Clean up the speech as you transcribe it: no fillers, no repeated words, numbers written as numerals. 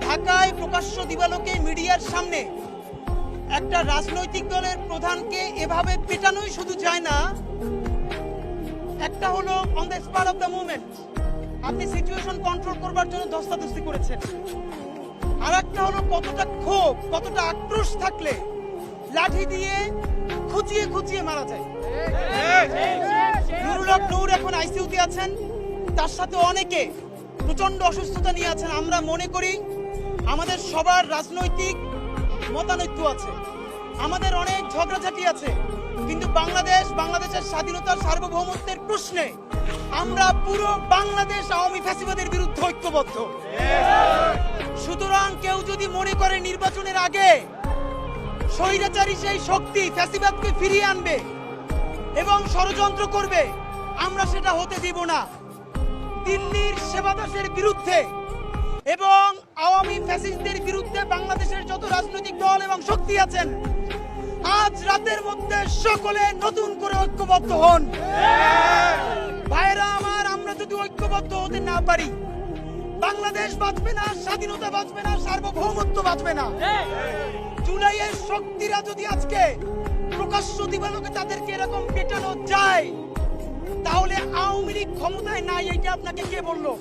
ঢাকায় প্রকাশ্য দিবালোকে মিডিয়ার সামনে একটা রাজনৈতিক দলের প্রধানকে এভাবে পেটানোই শুধু যায় না, একটা হলো on the spot of the movement আপনি সিচুয়েশন কন্ট্রোল করবার জন্য ধস্তাধস্তি করেছেন, আর একটা হলো কতটা ক্ষোভ কতটা আক্রোশ থাকলে লাঠি দিয়ে খুঁচিয়ে খুঁচিয়ে মারা যায়। নুরুল হক নূর এখন আইসিইউতে আছেন, তার সাথে অনেকে প্রচন্ড অসুস্থতা নিয়ে আছেন। আমরা মনে করি আমাদের সবার রাজনৈতিক মতানৈক্য আছে, আমাদের অনেক ঝগড়াঝাটি আছে, কিন্তু বাংলাদেশের স্বাধীনতার সার্বভৌমত্বের প্রশ্নে আমরা পুরো বাংলাদেশ আওয়ামী ফ্যাসিবাদের বিরুদ্ধে ঐক্যবদ্ধ। সুতরাং কেউ যদি মনে করে নির্বাচনের আগে স্বৈরাচারী সেই শক্তি ফ্যাসিবাদকে ফিরিয়ে আনবে এবং ষড়যন্ত্র করবে, আমরা সেটা হতে দিব না। দিল্লির সেবাদাসের বিরুদ্ধে এবং আওয়ামী ফ্যাসিস্টদের বিরুদ্ধে বাংলাদেশের যত রাজনৈতিক দল এবং শক্তি আছেন, আজ রাতের মধ্যে সকলে নতুন করে ঐক্যবদ্ধ হন। ভাইরা আমার, আমরা যদি ঐক্যবদ্ধ হতে না পারি, বাংলাদেশ বাঁচবে না, স্বাধীনতা বাঁচবে না, সার্বভৌমত্ব বাঁচবে না। জুলাইয়ের শক্তিরা যদি আজকে প্রকাশ্য দিবালোকে তাদেরকে এরকম পেটানো যায়, তাহলে আওয়ামী লীগ ক্ষমতায় নাই, এটা আপনাকে কে বললো?